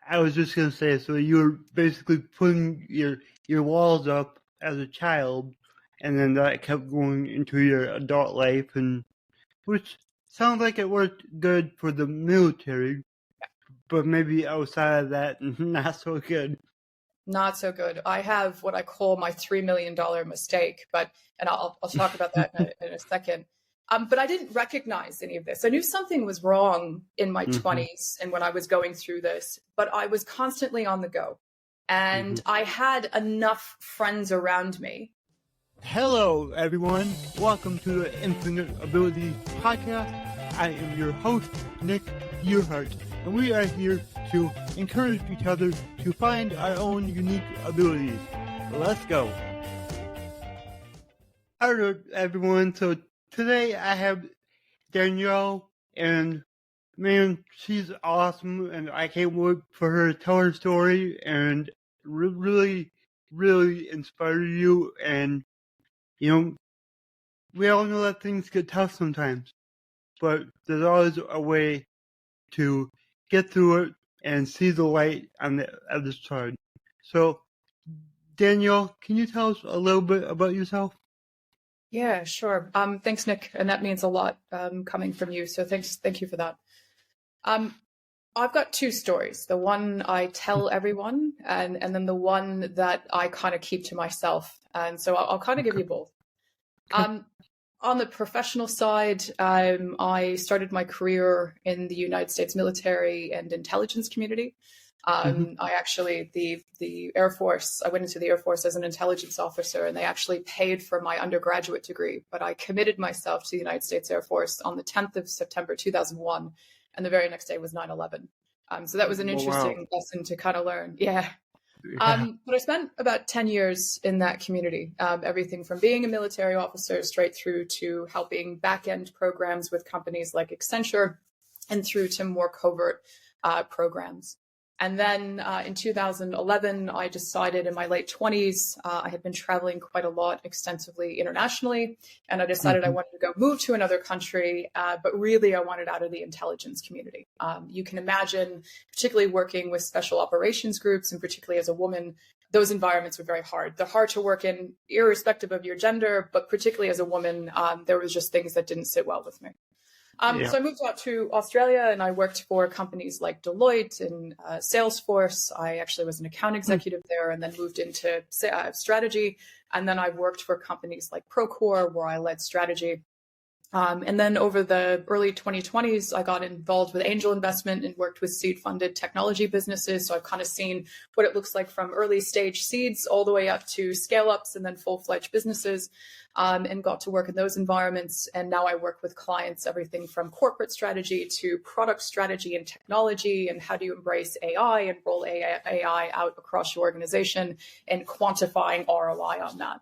I was just gonna say, so you were basically putting your walls up as a child, and then that kept going into your adult life, and which sounds like it worked good for the military, but maybe outside of that, not so good. Not so good. I have what I call my $3 million mistake, and I'll talk about that in a second. But I didn't recognize any of this. I knew something was wrong in my 20s and when I was going through this, but I was constantly on the go. And I had enough friends around me. Hello, everyone. Welcome to the Infinite Ability Podcast. I am your host, Nick Yerhart, and we are here to encourage each other to find our own unique abilities. Let's go. Hello, everyone. So today I have Danielle, and man, she's awesome, and I can't wait for her to tell her story and really, really inspire you. And, you know, we all know that things get tough sometimes, but there's always a way to get through it and see the light on the other side. So, Danielle, can you tell us a little bit about yourself? Yeah, sure. Thanks, Nick. And that means a lot coming from you. So thank you for that. I've got two stories. The one I tell everyone and then the one that I kind of keep to myself. And so I'll kind of give you both. On the professional side, I started my career in the United States military and intelligence community. I actually, the Air Force, I went into the Air Force as an intelligence officer, and they actually paid for my undergraduate degree. But I committed myself to the United States Air Force on the 10th of September, 2001. And the very next day was 9/11. So that was an interesting lesson to kind of learn. Yeah. But I spent about 10 years in that community, everything from being a military officer straight through to helping back-end programs with companies like Accenture and through to more covert programs. And then in 2011, I decided in my late 20s, I had been traveling quite a lot extensively internationally, and I decided I wanted to go move to another country, but really I wanted out of the intelligence community. You can imagine, particularly working with special operations groups, and particularly as a woman, those environments were very hard. They're hard to work in, irrespective of your gender, but particularly as a woman, there was just things that didn't sit well with me. So I moved out to Australia and I worked for companies like Deloitte and Salesforce. I actually was an account executive there and then moved into strategy. And then I worked for companies like Procore where I led strategy. And then over the early 2020s, I got involved with angel investment and worked with seed-funded technology businesses. So I've kind of seen what it looks like from early stage seeds all the way up to scale-ups and then full-fledged businesses, and got to work in those environments. And now I work with clients, everything from corporate strategy to product strategy and technology, and how do you embrace AI and roll AI out across your organization and quantifying ROI on that.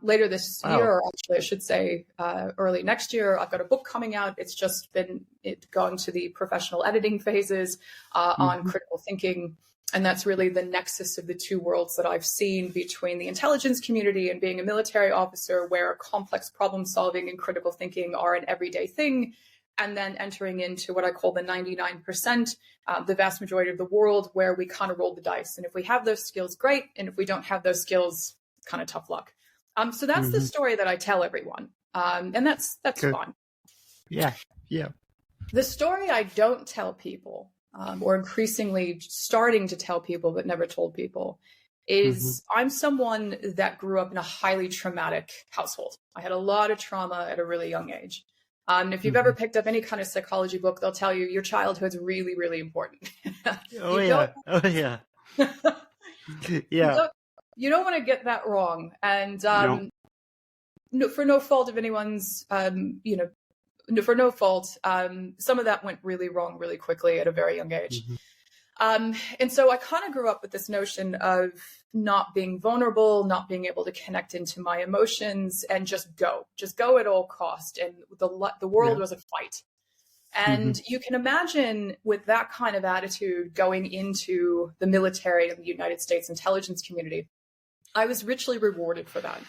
Later this year, actually, I should say early next year, I've got a book coming out. It's just been going to the professional editing phases on critical thinking. And that's really the nexus of the two worlds that I've seen between the intelligence community and being a military officer, where complex problem solving and critical thinking are an everyday thing. And then entering into what I call the 99%, the vast majority of the world, where we kind of roll the dice. And if we have those skills, great. And if we don't have those skills, kind of tough luck. So that's the story that I tell everyone. And that's fun. Yeah. The story I don't tell people, or increasingly starting to tell people but never told people, is I'm someone that grew up in a highly traumatic household. I had a lot of trauma at a really young age. If you've ever picked up any kind of psychology book, they'll tell you your childhood's really, really important. Yeah. You don't want to get that wrong. And for no fault of anyone's, for no fault, some of that went really wrong really quickly at a very young age. And so I kind of grew up with this notion of not being vulnerable, not being able to connect into my emotions, and just go at all cost. And the world was a fight. And you can imagine with that kind of attitude going into the military and the United States intelligence community, I was richly rewarded for that.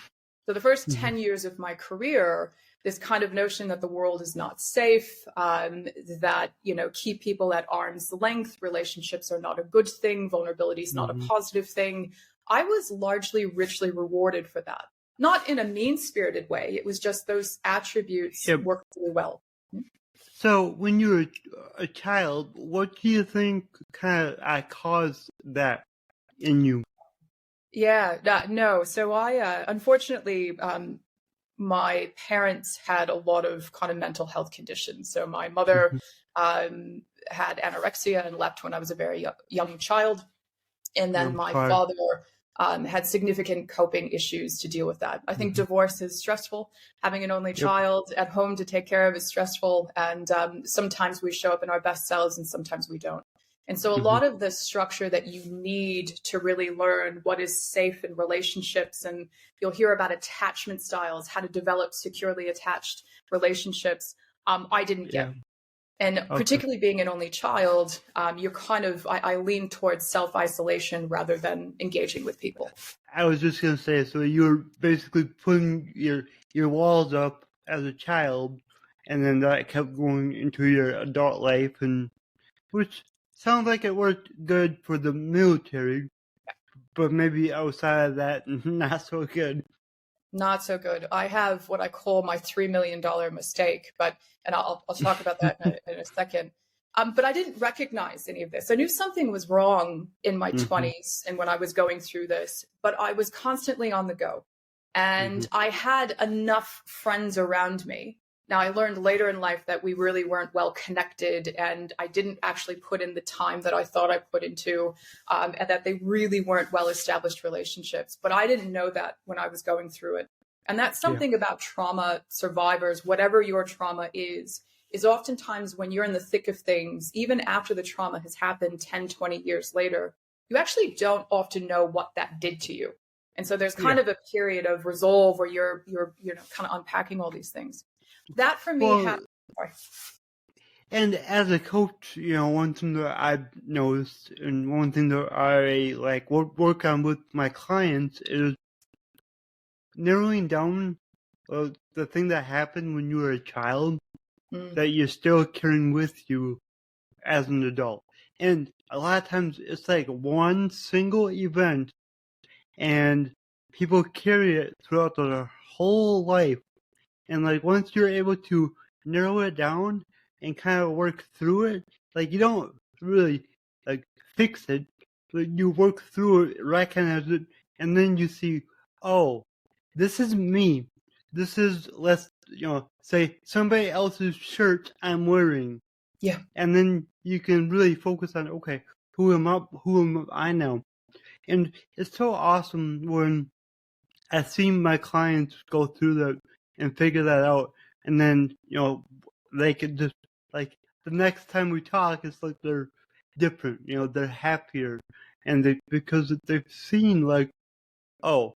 So the first Mm-hmm. 10 years of my career, this kind of notion that the world is not safe, that, keep people at arm's length, relationships are not a good thing, vulnerability is not a Mm-hmm. positive thing. I was largely richly rewarded for that. Not in a mean-spirited way. It was just those attributes Yep. worked really well. So when you were a child, what do you think kind of caused that in you? Yeah, no. So I, unfortunately, my parents had a lot of kind of mental health conditions. So my mother had anorexia and left when I was a very young child. And then my Sorry. father had significant coping issues to deal with that. I think divorce is stressful. Having an only child at home to take care of is stressful. And sometimes we show up in our best selves and sometimes we don't. And so a lot of the structure that you need to really learn what is safe in relationships, and you'll hear about attachment styles, how to develop securely attached relationships, I didn't get. And particularly being an only child, you're kind of, I lean towards self-isolation rather than engaging with people. I was just going to say, so you were basically putting your walls up as a child, and then that kept going into your adult life, and which sounds like it worked good for the military, but maybe outside of that, not so good. Not so good. I have what I call my $3 million mistake, and I'll talk about that in a second. But I didn't recognize any of this. I knew something was wrong in my 20s and when I was going through this, but I was constantly on the go. And I had enough friends around me. Now, I learned later in life that we really weren't well connected, and I didn't actually put in the time that I thought I put into, and that they really weren't well-established relationships. But I didn't know that when I was going through it. And that's something about trauma survivors, whatever your trauma is oftentimes when you're in the thick of things, even after the trauma has happened 10, 20 years later, you actually don't often know what that did to you. And so there's kind of a period of resolve where you're kind of unpacking all these things. That for me happened. And as a coach, one thing that I've noticed, and one thing that I work on with my clients is narrowing down the thing that happened when you were a child that you're still carrying with you as an adult. And a lot of times it's like one single event, and people carry it throughout their whole life. And once you're able to narrow it down and kind of work through it, you don't really fix it, but you work through it, recognize it, and then you see, oh, this is me. This is, let's say somebody else's shirt I'm wearing. Yeah. And then you can really focus on, okay, who am I now? And it's so awesome when I see my clients go through that and figure that out, and then they could just the next time we talk, it's they're different, they're happier, and because they've seen oh,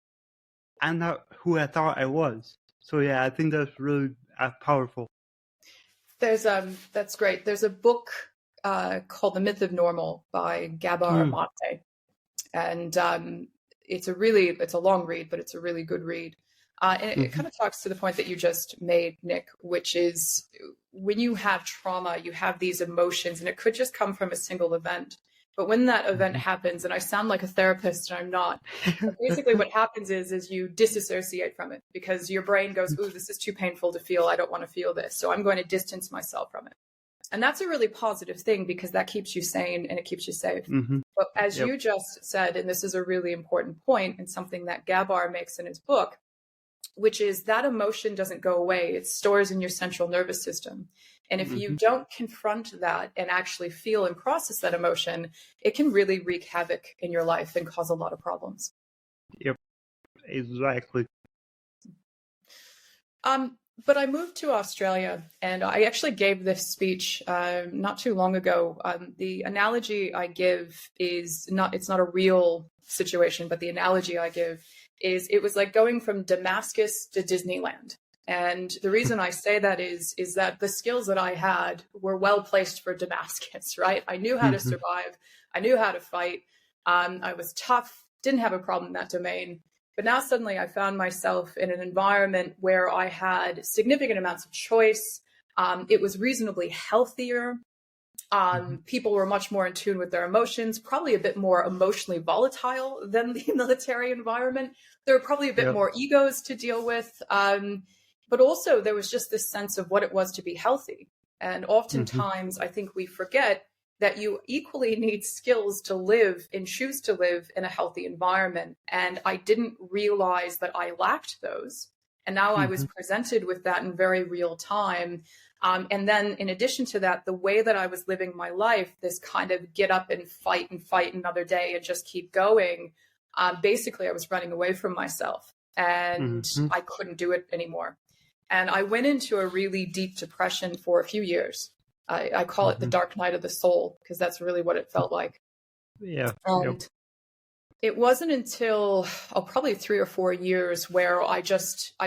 I'm not who I thought I was. So yeah, I think that's really powerful. That's great. There's a book called The Myth of Normal by Gabor Mate, and it's a long read, but it's a really good read. And it kind of talks to the point that you just made, Nick, which is when you have trauma, you have these emotions, and it could just come from a single event. But when that event happens, and I sound like a therapist, and I'm not, but basically what happens is you disassociate from it because your brain goes, ooh, this is too painful to feel. I don't want to feel this. So I'm going to distance myself from it. And that's a really positive thing because that keeps you sane and it keeps you safe. But as you just said, and this is a really important point and something that Gabor makes in his book, which is that emotion doesn't go away. It stores in your central nervous system. And if you don't confront that and actually feel and process that emotion, it can really wreak havoc in your life and cause a lot of problems. Yep, exactly. But I moved to Australia, and I actually gave this speech not too long ago. The analogy I give it's not a real situation, but the analogy I give is it was like going from Damascus to Disneyland. And the reason I say that is that the skills that I had were well placed for Damascus, right? I knew how to survive. I knew how to fight. I was tough, didn't have a problem in that domain. But now suddenly I found myself in an environment where I had significant amounts of choice. It was reasonably healthier. People were much more in tune with their emotions, probably a bit more emotionally volatile than the military environment. There were probably a bit more egos to deal with. But also there was just this sense of what it was to be healthy. And oftentimes I think we forget that you equally need skills to live and choose to live in a healthy environment. And I didn't realize that I lacked those. And now I was presented with that in very real time. And then in addition to that, the way that I was living my life, this kind of get up and fight another day and just keep going. Basically, I was running away from myself and I couldn't do it anymore. And I went into a really deep depression for a few years. I call it the dark night of the soul, because that's really what it felt like. And it wasn't until probably 3 or 4 years where I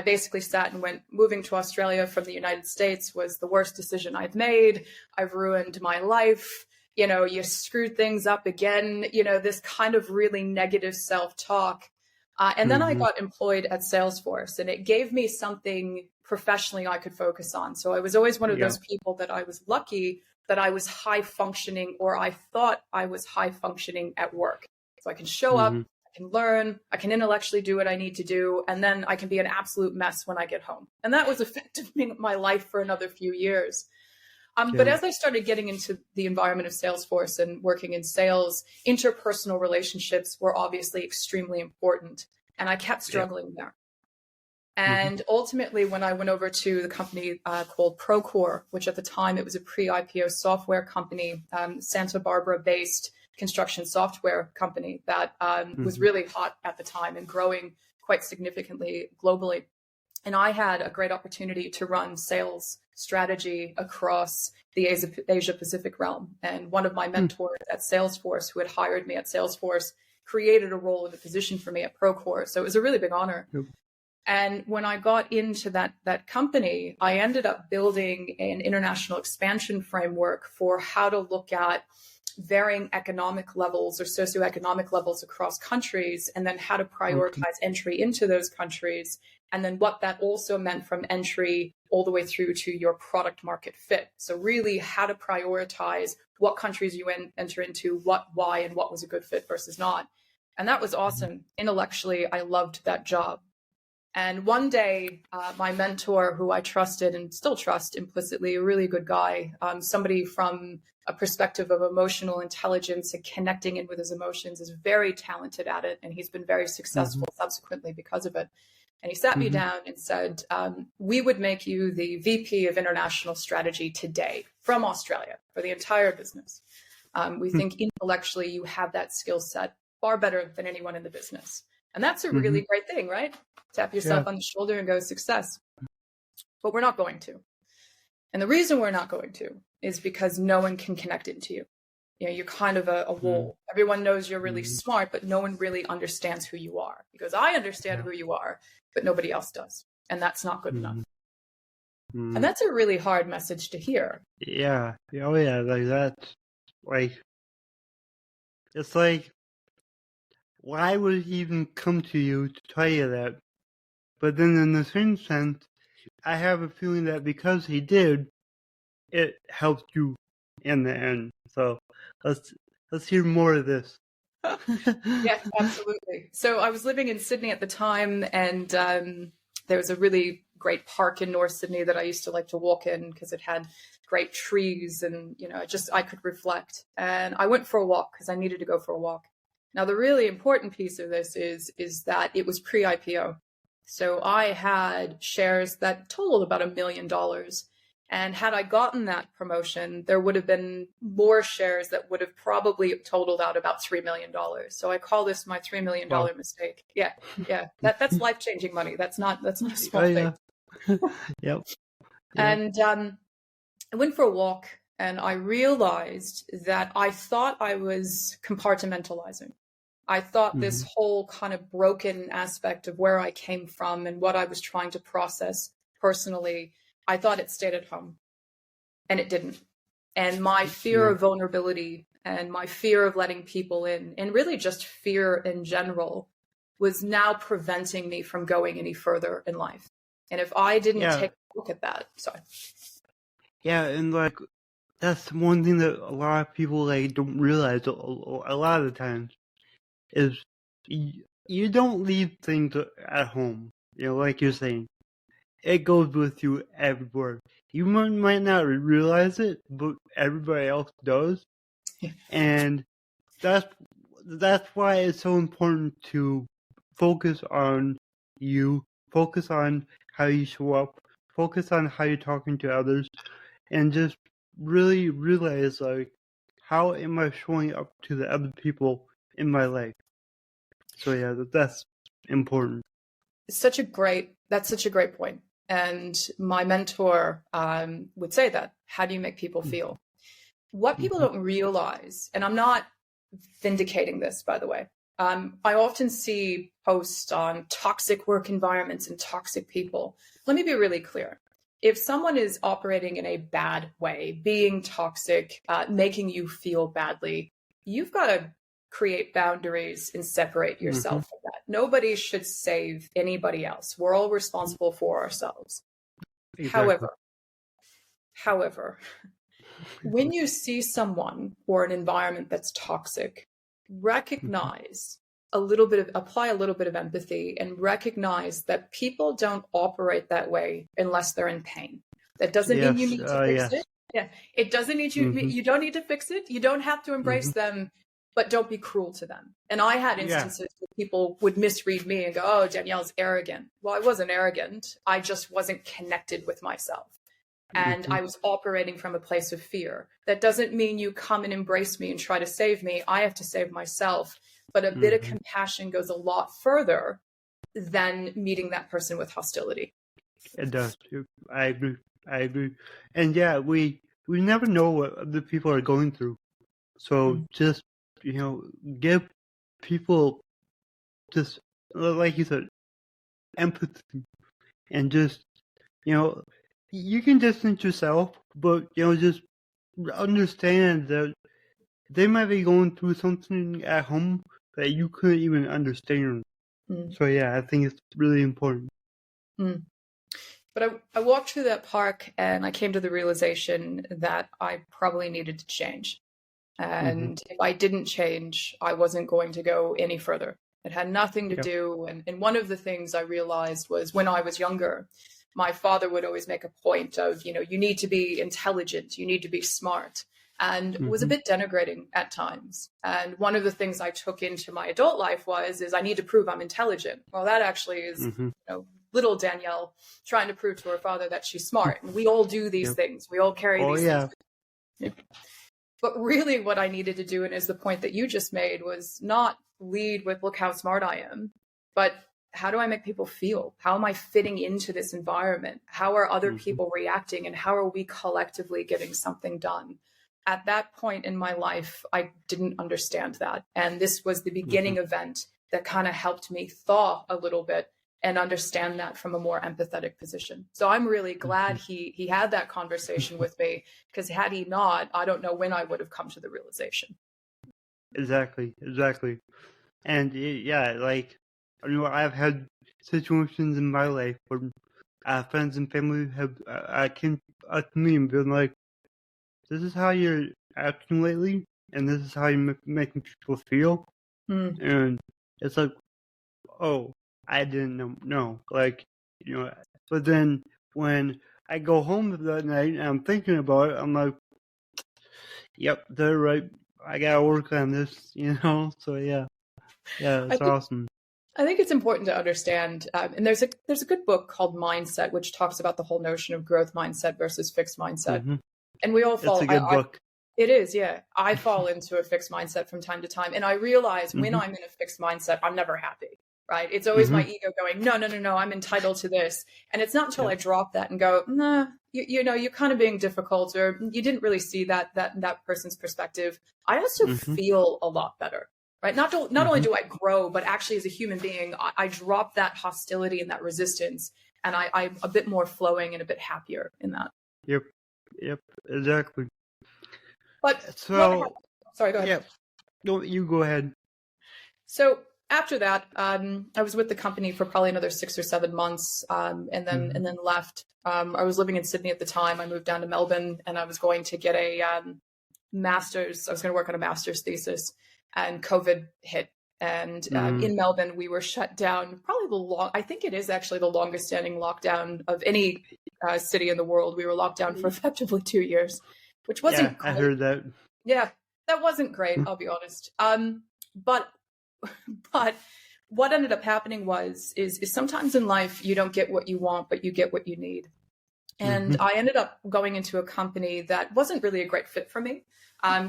basically sat and went, moving to Australia from the United States was the worst decision I've made. I've ruined my life. You screwed things up again, this kind of really negative self-talk. And then I got employed at Salesforce, and it gave me something professionally I could focus on. So I was always one of those people that I was lucky that I was high functioning, or I thought I was high functioning at work. So I can show up, I can learn, I can intellectually do what I need to do, and then I can be an absolute mess when I get home. And that was effectively my life for another few years. But as I started getting into the environment of Salesforce and working in sales, interpersonal relationships were obviously extremely important. And I kept struggling there. And ultimately, when I went over to the company called Procore, which at the time it was a pre-IPO software company, Santa Barbara-based construction software company that was really hot at the time and growing quite significantly globally. And I had a great opportunity to run sales strategy across the Asia Pacific realm. And one of my mentors at Salesforce, who had hired me at Salesforce, created a role and a position for me at Procore. So it was a really big honor. And when I got into that company, I ended up building an international expansion framework for how to look at varying economic levels or socioeconomic levels across countries, and then how to prioritize entry into those countries, and then what that also meant from entry all the way through to your product market fit. So really how to prioritize what countries you enter into, what, why, and what was a good fit versus not. And that was awesome. Intellectually, I loved that job. And one day, my mentor, who I trusted and still trust implicitly, a really good guy, somebody from a perspective of emotional intelligence and connecting in with his emotions, is very talented at it. And he's been very successful subsequently because of it. And he sat me down and said, we would make you the VP of International Strategy today from Australia for the entire business. We think intellectually you have that skill set far better than anyone in the business. And that's a really great thing, right? Tap yourself on the shoulder and go, success. But we're not going to. And the reason we're not going to is because no one can connect into you. You're kind of a wall. Everyone knows you're really smart, but no one really understands who you are. Because I understand who you are, but nobody else does. And that's not good enough. And that's a really hard message to hear. Yeah. Oh, yeah. Like that. Like, it's like, why would he even come to you to tell you that? But then in the same sense, I have a feeling that because he did, it helped you in the end. So let's hear more of this. Yes, absolutely. So I was living in Sydney at the time, and there was a really great park in North Sydney that I used to like to walk in because it had great trees, and I could reflect. And I went for a walk because I needed to go for a walk. Now, the really important piece of this is that it was pre-IPO. So I had shares that totaled about $1 million. And had I gotten that promotion, there would have been more shares that would have probably totaled out about $3 million. So I call this my $3 million mistake. Yeah. That's life-changing money. That's not a small thing. Yep. And I went for a walk, and I realized that I thought I was compartmentalizing. I thought this whole kind of broken aspect of where I came from and what I was trying to process personally, I thought it stayed at home, and it didn't. And my fear of vulnerability and my fear of letting people in, and really just fear in general, was now preventing me from going any further in life. And if I didn't take a look at that, sorry. Yeah, and like that's one thing that a lot of people like don't realize a lot of the times is you don't leave things at home. You know, like you're saying, it goes with you everywhere. You might not realize it, but everybody else does, and that's why it's so important to focus on you, focus on how you show up, focus on how you're talking to others, and just really realize, like, how am I showing up to the other people in my life? So yeah, that's important. That's such a great point. And my mentor would say that. How do you make people feel? What people don't realize, and I'm not vindicating this, by the way, I often see posts on toxic work environments and toxic people. Let me be really clear. If someone is operating in a bad way, being toxic, making you feel badly, you've got to create boundaries and separate yourself from that. Nobody should save anybody else. We're all responsible for ourselves. Exactly. However, when you see someone or an environment that's toxic, recognize apply a little bit of empathy and recognize that people don't operate that way unless they're in pain. That doesn't mean you need to fix it. Yeah, it doesn't need you don't need to fix it. You don't have to embrace them, but don't be cruel to them. And I had instances where people would misread me and go, "Oh, Danielle's arrogant." Well, I wasn't arrogant. I just wasn't connected with myself. And I was operating from a place of fear. That doesn't mean you come and embrace me and try to save me. I have to save myself. But a bit of compassion goes a lot further than meeting that person with hostility. It does. I agree. And yeah, we never know what other people are going through. So just, give people just, like you said, empathy. And just, you can distance yourself, but, just understand that they might be going through something at home that you couldn't even understand. So yeah, I think it's really important. But I walked through that park and I came to the realization that I probably needed to change. And if I didn't change, I wasn't going to go any further. It had nothing to do. And one of the things I realized was when I was younger, my father would always make a point of, you need to be intelligent, you need to be smart. And was a bit denigrating at times. And one of the things I took into my adult life is I need to prove I'm intelligent. Well, that actually is, little Danielle trying to prove to her father that she's smart. And we all do these things. We all carry these things. But really what I needed to do, and is the point that you just made, was not lead with, look how smart I am, but how do I make people feel? How am I fitting into this environment? How are other people reacting? And how are we collectively getting something done? At that point in my life, I didn't understand that. And this was the beginning event that kind of helped me thaw a little bit and understand that from a more empathetic position. So I'm really glad he had that conversation with me, because had he not, I don't know when I would have come to the realization. Exactly. And I've had situations in my life where friends and family have came up to me and been like, this is how you're acting lately, and this is how you're making people feel. And it's like, oh, I didn't know. Like, but then when I go home that night and I'm thinking about it, I'm like, yep, they're right. I gotta work on this, So yeah, it's awesome. I think it's important to understand, and there's a good book called Mindset, which talks about the whole notion of growth mindset versus fixed mindset. And we all fall. It's a good book. It is, yeah. I fall into a fixed mindset from time to time, and I realize when I'm in a fixed mindset, I'm never happy. Right? It's always my ego going, no, I'm entitled to this. And it's not until I drop that and go, nah, you're kind of being difficult, or you didn't really see that person's perspective. I also feel a lot better, right? Not only do I grow, but actually as a human being, I drop that hostility and that resistance, and I'm a bit more flowing and a bit happier in that. Yep, exactly. But sorry, go ahead. Yeah. No, you go ahead. So after that, I was with the company for probably another 6 or 7 months, and then left. I was living in Sydney at the time. I moved down to Melbourne, and I was going to get a master's. I was going to work on a master's thesis, and COVID hit. And in Melbourne, we were shut down. Probably I think it is actually the longest standing lockdown of any city in the world. We were locked down for effectively 2 years, which wasn't great. I heard that. Yeah, that wasn't great, I'll be honest. But what ended up happening is sometimes in life you don't get what you want, but you get what you need. And I ended up going into a company that wasn't really a great fit for me.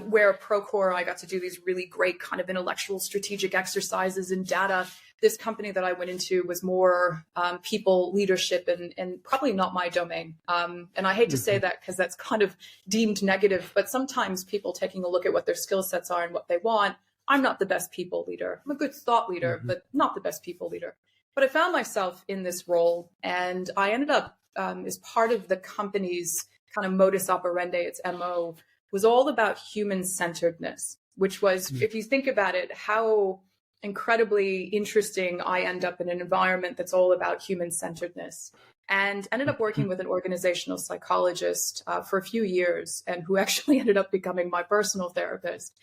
Where Procore, I got to do these really great kind of intellectual strategic exercises in data. This company that I went into was more people leadership and probably not my domain. And I hate to say that because that's kind of deemed negative, but sometimes people taking a look at what their skill sets are and what they want, I'm not the best people leader. I'm a good thought leader, but not the best people leader. But I found myself in this role, and I ended up as part of the company's kind of modus operandi, its MO, was all about human-centeredness, which was, if you think about it, how incredibly interesting I end up in an environment that's all about human-centeredness. And ended up working with an organizational psychologist for a few years, and who actually ended up becoming my personal therapist.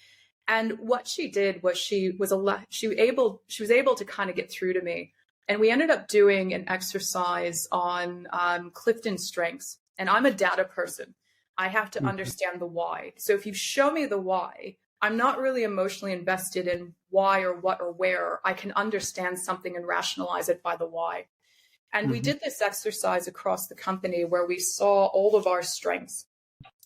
And what she did was she was able to kind of get through to me. And we ended up doing an exercise on CliftonStrengths. And I'm a data person. I have to understand the why. So if you show me the why, I'm not really emotionally invested in why or what or where. I can understand something and rationalize it by the why. And we did this exercise across the company where we saw all of our strengths.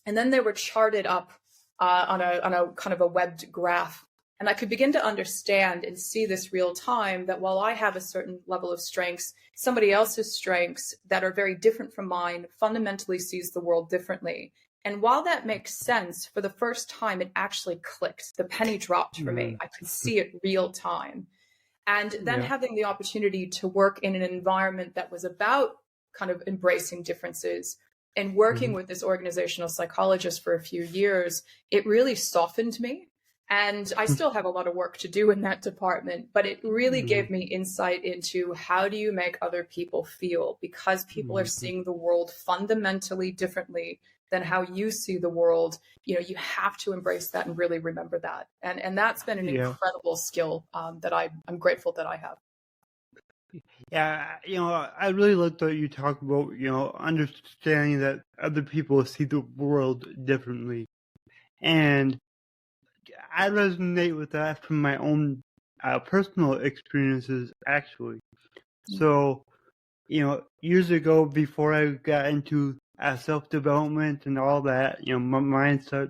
And then they were charted up on a kind of a webbed graph. And I could begin to understand and see this real time that while I have a certain level of strengths, somebody else's strengths that are very different from mine fundamentally sees the world differently. And while that makes sense, for the first time, it actually clicked. The penny dropped for me. I could see it real time. And then having the opportunity to work in an environment that was about kind of embracing differences and working with this organizational psychologist for a few years, it really softened me. And I still have a lot of work to do in that department, but it really gave me insight into how do you make other people feel, because people are seeing the world fundamentally differently than how you see the world. You know, you have to embrace that and really remember that. And that's been an incredible skill that I'm grateful that I have. Yeah, I really like that you talk about, understanding that other people see the world differently. And I resonate with that from my own personal experiences, actually. So, years ago, before I got into self-development and all that, my mindset,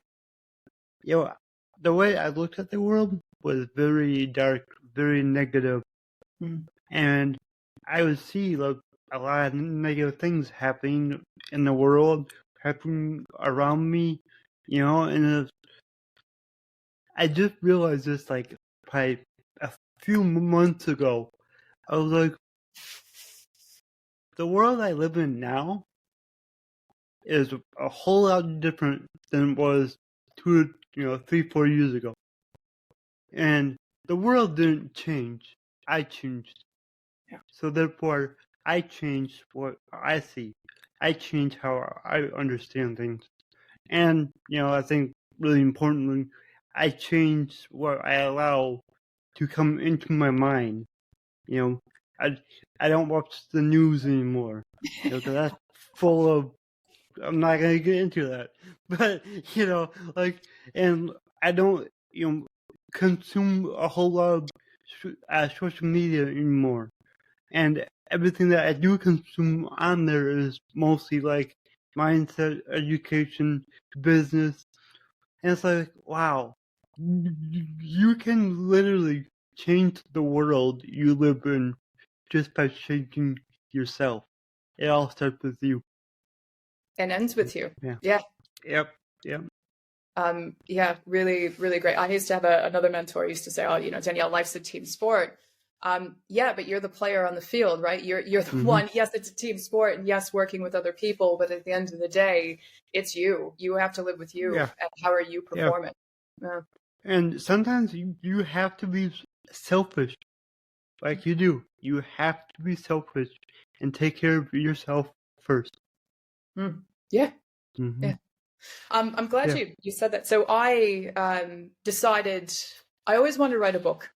the way I looked at the world was very dark, very negative. And I would see like a lot of negative things happening in the world, happening around me, and I just realized this like probably a few months ago. I was like, the world I live in now is a whole lot different than it was 3, 4 years ago. And the world didn't change. I changed. Yeah. So therefore, I changed what I see. I changed how I understand things. And, I think really importantly, I changed what I allow to come into my mind. I don't watch the news anymore. Because that's full of, I'm not going to get into that. But, and I don't, consume a whole lot of social media anymore. And everything that I do consume on there is mostly like mindset, education, business. And it's like, wow, you can literally change the world you live in just by changing yourself. It all starts with you. And ends with you. Yeah. Yep. Yeah, really, really great. I used to have another mentor who used to say, Danielle, life's a team sport. Yeah, but you're the player on the field, right? You're the one. Yes, it's a team sport, and yes, working with other people, but at the end of the day, it's you. You have to live with you. Yeah. And how are you performing? Yeah. And sometimes you have to be selfish like you do. You have to be selfish and take care of yourself first. Yeah. Mm-hmm. Yeah. I'm glad you said that. So I decided I always wanted to write a book.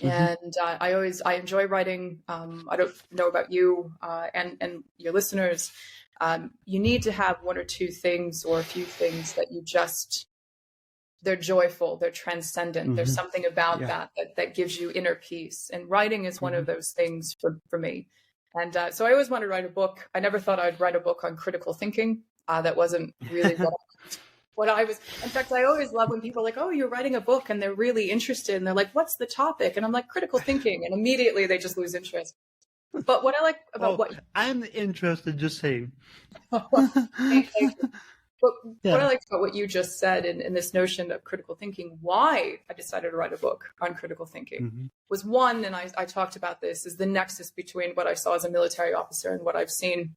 And I enjoy writing. I don't know about you and your listeners. You need to have one or two things or a few things that they're joyful, they're transcendent. There's something about that gives you inner peace. And writing is one of those things for me. And so I always wanted to write a book. I never thought I'd write a book on critical thinking. That wasn't really what I was. In fact, I always love when people are like, oh, you're writing a book, and they're really interested. And they're like, what's the topic? And I'm like, critical thinking. And immediately they just lose interest. But what I like about I'm interested, just saying. But what I like about what you just said in this notion of critical thinking, why I decided to write a book on critical thinking was one, and I talked about this, is the nexus between what I saw as a military officer and what I've seen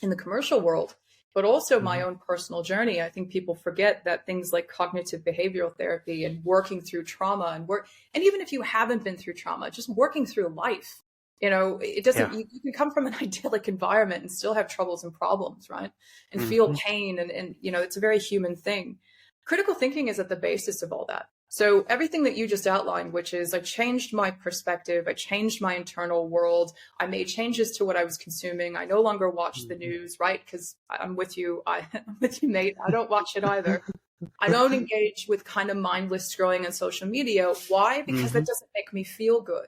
in the commercial world, but also my own personal journey. I think people forget that things like cognitive behavioral therapy and working through trauma and even if you haven't been through trauma, just working through life. It doesn't, you can come from an idyllic environment and still have troubles and problems, right? And feel pain. And it's a very human thing. Critical thinking is at the basis of all that. So everything that you just outlined, which is I changed my perspective, I changed my internal world, I made changes to what I was consuming. I no longer watch the news, right? Because I'm with you. I'm with you, mate. I don't watch it either. I don't engage with kind of mindless scrolling on social media. Why? Because that doesn't make me feel good.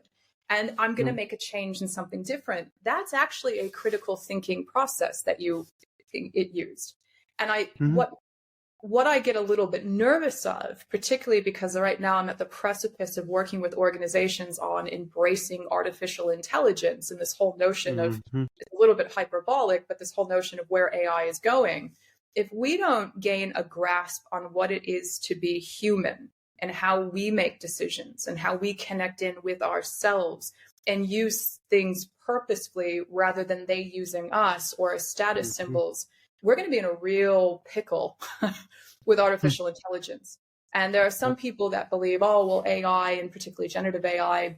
And I'm going to make a change in something different. That's actually a critical thinking process that it used. And what I get a little bit nervous of, particularly because right now I'm at the precipice of working with organizations on embracing artificial intelligence and this whole notion of, it's a little bit hyperbolic, but this whole notion of where AI is going. If we don't gain a grasp on what it is to be human, and how we make decisions and how we connect in with ourselves and use things purposefully rather than they using us or as status symbols, we're going to be in a real pickle with artificial intelligence. And there are some people that believe, oh, well, AI and particularly generative AI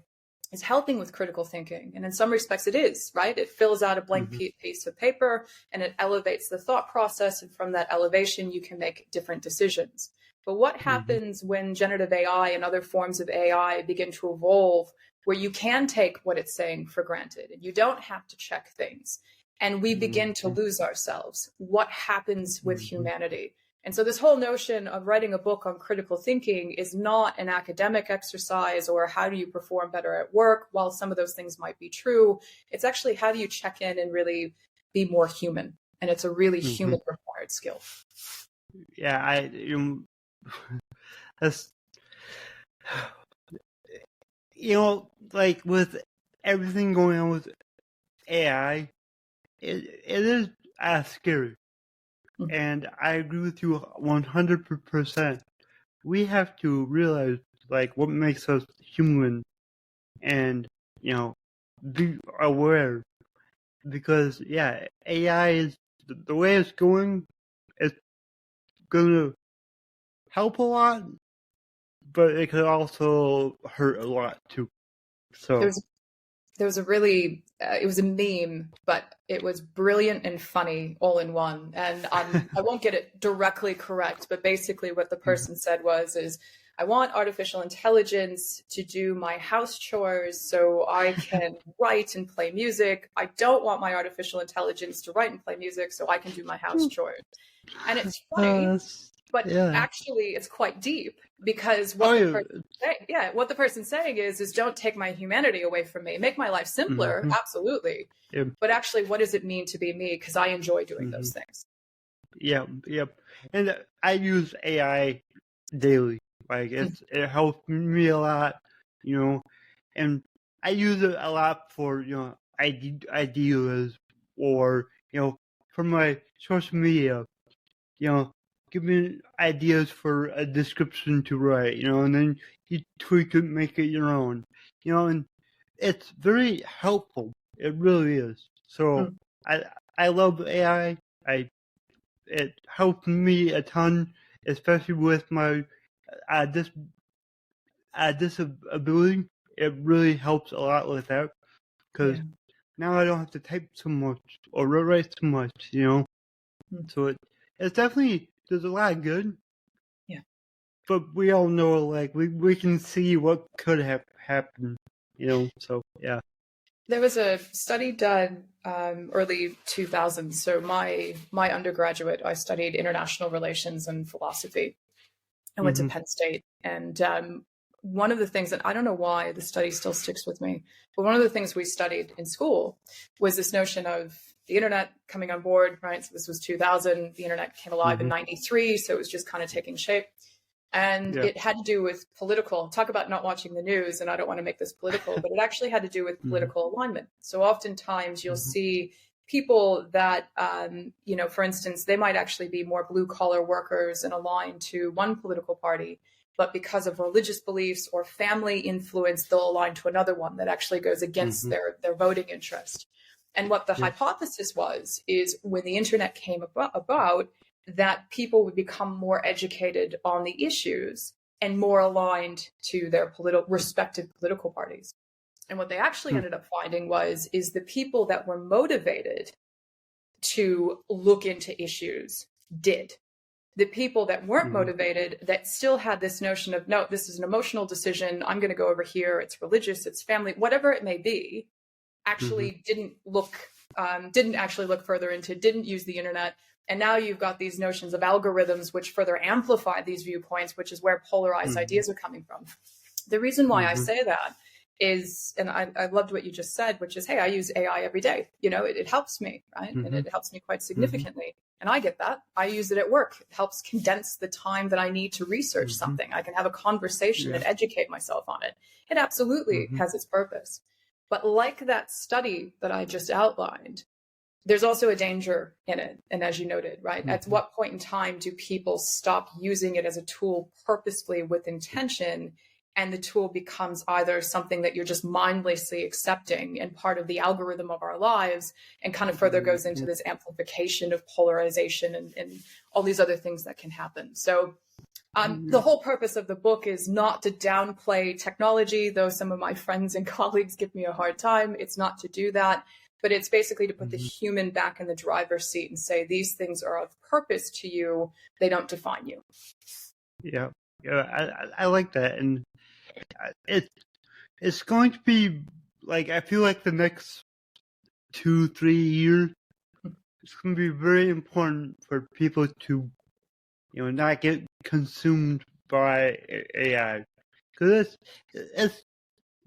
is helping with critical thinking. And in some respects it is, right? It fills out a blank piece of paper and it elevates the thought process. And from that elevation, you can make different decisions. But what happens when generative AI and other forms of AI begin to evolve where you can take what it's saying for granted and you don't have to check things and we begin to lose ourselves? What happens with humanity? And so this whole notion of writing a book on critical thinking is not an academic exercise or how do you perform better at work, while some of those things might be true. It's actually how do you check in and really be more human? And it's a really human required skill. Yeah, that's, like with everything going on with AI, it is scary. And I agree with you 100%. We have to realize, like, what makes us human and, be aware. Because, AI is, the way it's going, it's going to help a lot, but it could also hurt a lot too. So there was a really it was a meme, but it was brilliant and funny all in one. And I won't get it directly correct, but basically what the person said is I want artificial intelligence to do my house chores so I can write and play music. I don't want my artificial intelligence to write and play music so I can do my house chores. And it's funny, but actually it's quite deep, because what the person's saying is don't take my humanity away from me. Make my life simpler, absolutely. Yep. But actually, what does it mean to be me? Because I enjoy doing those things. Yep. And I use AI daily. Like it helps me a lot, and I use it a lot for, ideas or, for my social media, give me ideas for a description to write, and then you tweak it, make it your own, and it's very helpful. It really is. So I love AI. It helped me a ton, especially with my disability, it really helps a lot with that, because now I don't have to type so much or write so much, So it's definitely, there's a lot of good. Yeah. But we all know, like, we can see what could have happened, so yeah. There was a study done early 2000s. So my undergraduate, I studied international relations and philosophy. I went to Penn State. And one of the things, and I don't know why the study still sticks with me, but one of the things we studied in school was this notion of the internet coming on board, right? So this was 2000. The internet came alive in 93. So it was just kind of taking shape. And it had to do with political, talk about not watching the news, and I don't want to make this political, but it actually had to do with political alignment. So oftentimes you'll see people that, for instance, they might actually be more blue collar workers and aligned to one political party, but because of religious beliefs or family influence, they'll align to another one that actually goes against their voting interest. And what the hypothesis is when the internet came about, that people would become more educated on the issues and more aligned to their respective political parties. And what they actually ended up finding is the people that were motivated to look into issues did. The people that weren't motivated, that still had this notion of, no, this is an emotional decision, I'm going to go over here, it's religious, it's family, whatever it may be, actually didn't actually look further into, didn't use the internet. And now you've got these notions of algorithms which further amplify these viewpoints, which is where polarized ideas are coming from. The reason why I say that is, and I loved what you just said, which is, hey, I use AI every day. It helps me, right? And it helps me quite significantly. And I get that. I use it at work. It helps condense the time that I need to research something. I can have a conversation and educate myself on it. It absolutely has its purpose. But like that study that I just outlined, there's also a danger in it. And as you noted, right, at what point in time do people stop using it as a tool purposefully with intention, and the tool becomes either something that you're just mindlessly accepting and part of the algorithm of our lives, and kind of further goes into this amplification of polarization and all these other things that can happen. So the whole purpose of the book is not to downplay technology, though some of my friends and colleagues give me a hard time. It's not to do that. But it's basically to put the human back in the driver's seat and say, these things are of purpose to you. They don't define you. Yeah, I like that. And it's going to be, like, I feel like the next 2-3 years, it's going to be very important for people to, not get consumed by AI. Because it's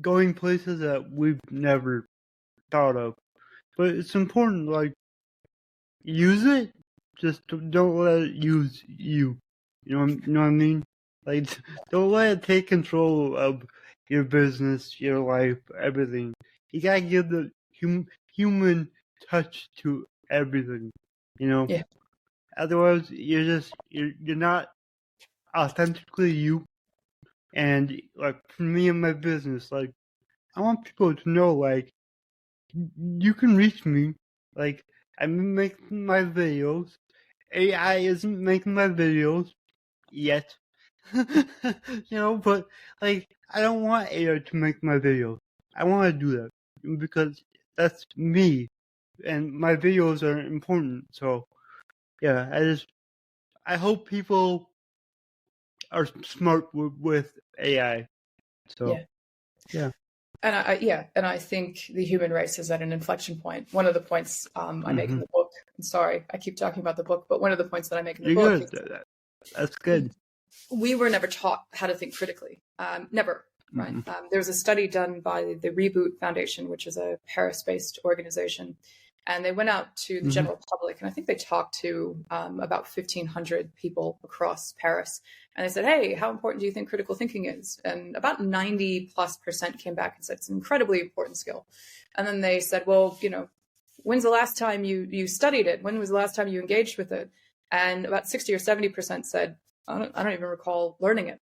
going places that we've never thought of. But it's important, like, use it, just don't let it use you. You know what I mean? Like, don't let it take control of your business, your life, everything. You gotta give the human touch to everything, Yeah. Otherwise, you're not authentically you. And, like, for me and my business, like, I want people to know, like, you can reach me. Like, I'm making my videos. AI isn't making my videos yet. But, like, I don't want AI to make my videos. I want to do that because that's me, and my videos are important. So, yeah, I hope people are smart with AI. So, yeah. And I think the human race is at an inflection point. One of the points I make in the book, I'm sorry, I keep talking about the book, but one of the points that I make in the book is that's good. We were never taught how to think critically. Never, right? There was a study done by the Reboot Foundation, which is a Paris-based organization, and they went out to the general public, and I think they talked to about 1,500 people across Paris. And they said, hey, how important do you think critical thinking is? And about 90+% came back and said it's an incredibly important skill. And then they said, well, when's the last time you studied it? When was the last time you engaged with it? And about 60 or 70% said, I don't even recall learning it.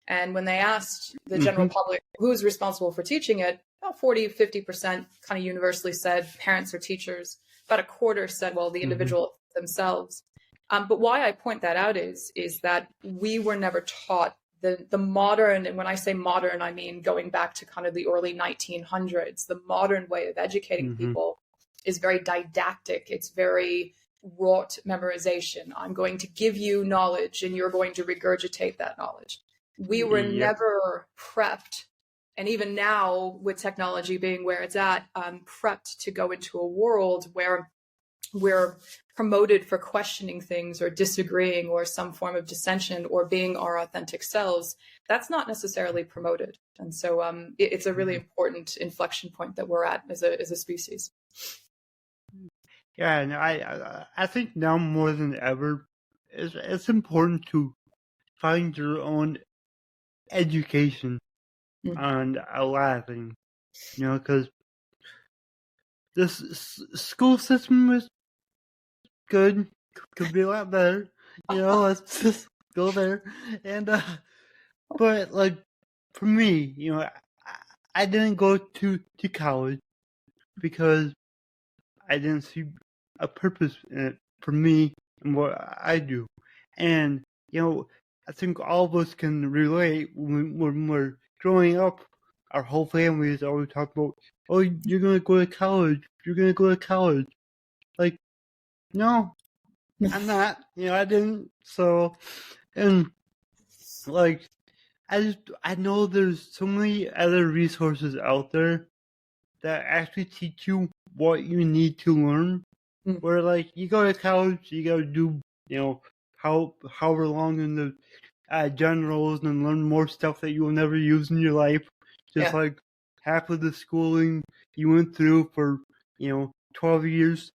And when they asked the general public who's responsible for teaching it, about 40-50% kind of universally said parents or teachers. About a quarter said, well, the individual themselves. But why I point that out is that we were never taught the modern, and when I say modern, I mean going back to kind of the early 1900s, the modern way of educating people is very didactic. It's very rote memorization. I'm going to give you knowledge and you're going to regurgitate that knowledge. We were never prepped. And even now, with technology being where it's at, prepped to go into a world where we're promoted for questioning things or disagreeing or some form of dissension or being our authentic selves. That's not necessarily promoted. And so it's a really important inflection point that we're at as a species. Yeah, and I think now more than ever, it's important to find your own education on a lot of things, because this school system is good, could be a lot better, let's just go there. And but like for me, I didn't go to college because I didn't see a purpose in it for me and what I do. And I think all of us can relate when we're growing up. Our whole family is always talking about, oh, you're gonna go to college. You're gonna go to college. Like, no, I'm not. I didn't. So, and like, I know there's so many other resources out there that actually teach you what you need to learn. Where like you go to college, you gotta do however long in the generals and learn more stuff that you will never use in your life. Just like half of the schooling you went through for 12 years.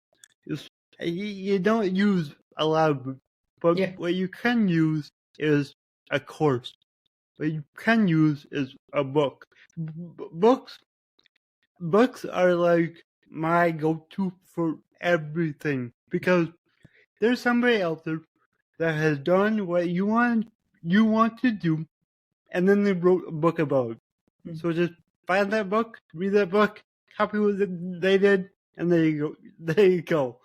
You don't use a lot of it, but what you can use is a course. What you can use is a book. Books are like my go-to for everything because there's somebody out there that has done what you want to do, and then they wrote a book about it. So just find that book, read that book, copy what they did, and there you go.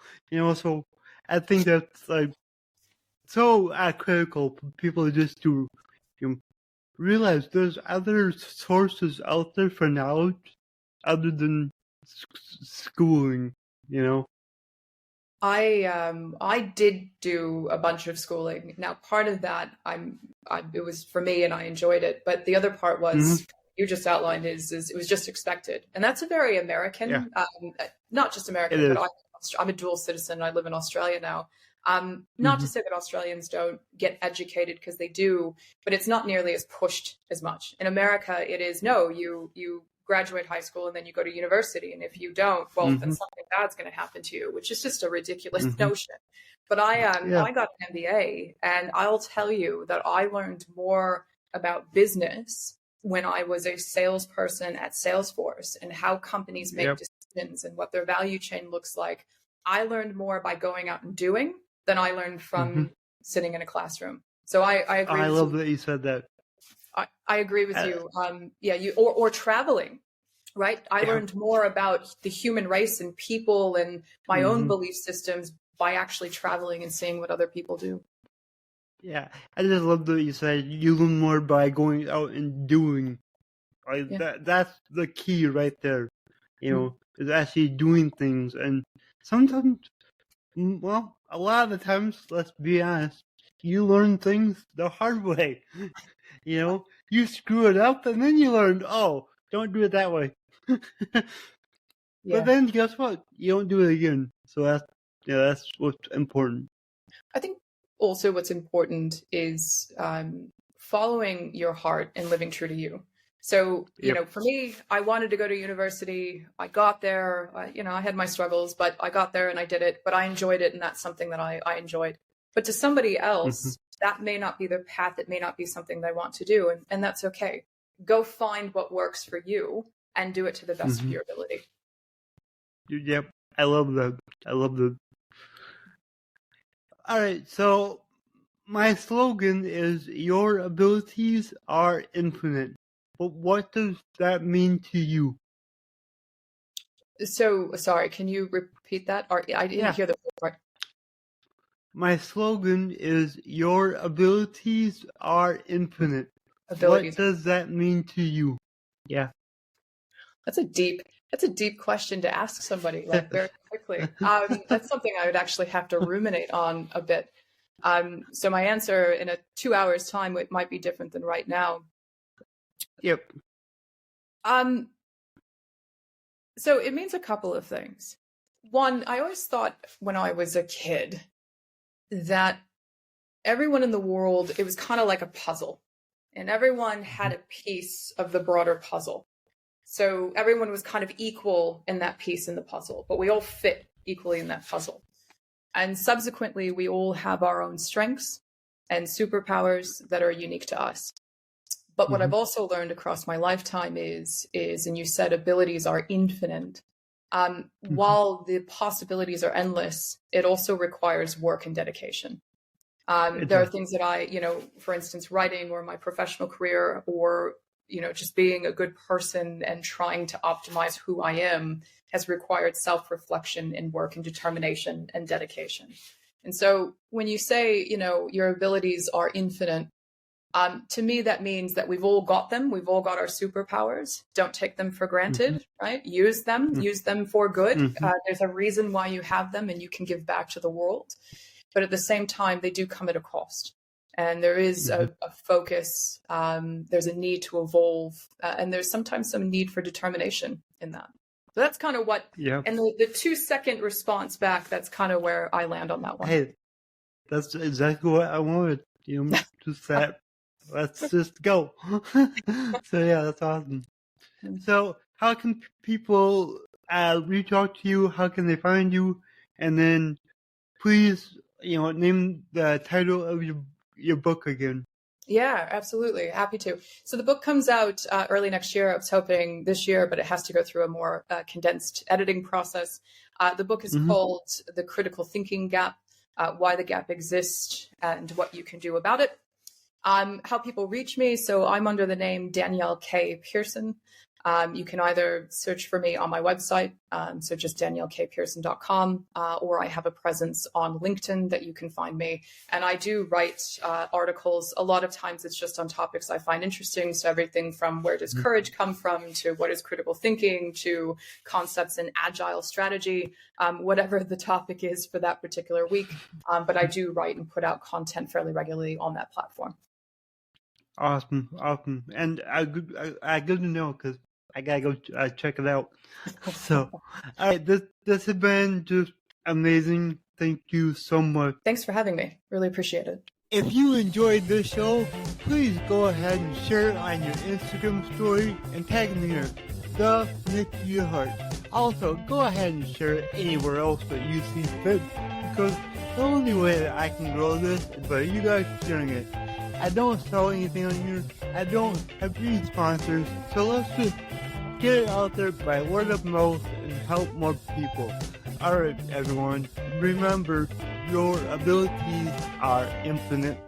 So I think that's like so critical for people just to realize there's other sources out there for knowledge other than schooling. I did do a bunch of schooling. Now, part of that, it was for me and I enjoyed it. But the other part was, you just outlined is it was just expected. And that's a very American, not just American, but I'm a dual citizen. I live in Australia now. Not to say that Australians don't get educated, because they do, but it's not nearly as pushed as much. In America, it is, no, you graduate high school and then you go to university, and if you don't, well, then something bad's going to happen to you, which is just a ridiculous notion. But I got an MBA, and I'll tell you that I learned more about business when I was a salesperson at Salesforce and how companies make decisions and what their value chain looks like. I learned more by going out and doing than I learned from sitting in a classroom. So I agree. I love that you said that. I agree with you. Or traveling, right? I learned more about the human race and people and my own belief systems by actually traveling and seeing what other people do. Yeah, I just love that you said you learn more by going out and doing. Right? That's the key right there. Is actually doing things, and sometimes, well, a lot of the times, let's be honest, you learn things the hard way. You screw it up, and then you learn, oh, don't do it that way. But then guess what? You don't do it again. So that's what's important. I think also what's important is following your heart and living true to you. So, for me, I wanted to go to university. I got there, I had my struggles, but I got there and I did it, but I enjoyed it. And that's something that I enjoyed. But to somebody else, that may not be their path. It may not be something they want to do. And that's okay. Go find what works for you and do it to the best of your ability. Yep. I love that. All right. So my slogan is, your abilities are infinite. But what does that mean to you? So, sorry, can you repeat that? Or, I didn't hear the part. My slogan is, your abilities are infinite. abilities. What does that mean to you? Yeah. That's a deep question to ask somebody, like, very quickly. That's something I would actually have to ruminate on a bit. So my answer in a 2 hours time, it might be different than right now. Yep. So it means a couple of things. One, I always thought when I was a kid that everyone in the world, it was kind of like a puzzle, and everyone had a piece of the broader puzzle. So everyone was kind of equal in that piece in the puzzle, but we all fit equally in that puzzle. And subsequently, we all have our own strengths and superpowers that are unique to us. But what I've also learned across my lifetime is, and you said abilities are infinite. While the possibilities are endless, it also requires work and dedication. There are things that I, for instance, writing or my professional career, or, just being a good person and trying to optimize who I am has required self-reflection and work and determination and dedication. And so when you say, your abilities are infinite, to me, that means that we've all got them. We've all got our superpowers. Don't take them for granted, right? Use them for good. There's a reason why you have them, and you can give back to the world. But at the same time, they do come at a cost. And there is a focus. There's a need to evolve. And there's sometimes some need for determination in that. So that's kind of what, and the 2-second response back, that's kind of where I land on that one. Hey, that's exactly what I wanted. Just that. Let's just go. So yeah, that's awesome. So how can people reach out to you? How can they find you? And then please, name the title of your book again. Yeah, absolutely. Happy to. So the book comes out early next year. I was hoping this year, but it has to go through a more condensed editing process. The book is called The Critical Thinking Gap, Why the Gap Exists and What You Can Do About It. How people reach me. So I'm under the name Dannielle K. Pearson. You can either search for me on my website, so just DanielleKPearson.com, or I have a presence on LinkedIn that you can find me. And I do write articles. A lot of times it's just on topics I find interesting. So everything from where does courage come from, to what is critical thinking, to concepts in agile strategy, whatever the topic is for that particular week. But I do write and put out content fairly regularly on that platform. Awesome. And I good to know, because I gotta go check it out. So, all right, this has been just amazing. Thank you so much. Thanks for having me. Really appreciate it. If you enjoyed this show, please go ahead and share it on your Instagram story and tag me here, the Nick Yerhart. Also, go ahead and share it anywhere else that you see fit, because the only way that I can grow this is by you guys sharing it. I don't sell anything on here. I don't have any sponsors. So let's just get it out there by word of mouth and help more people. Alright, everyone. Remember, your abilities are infinite.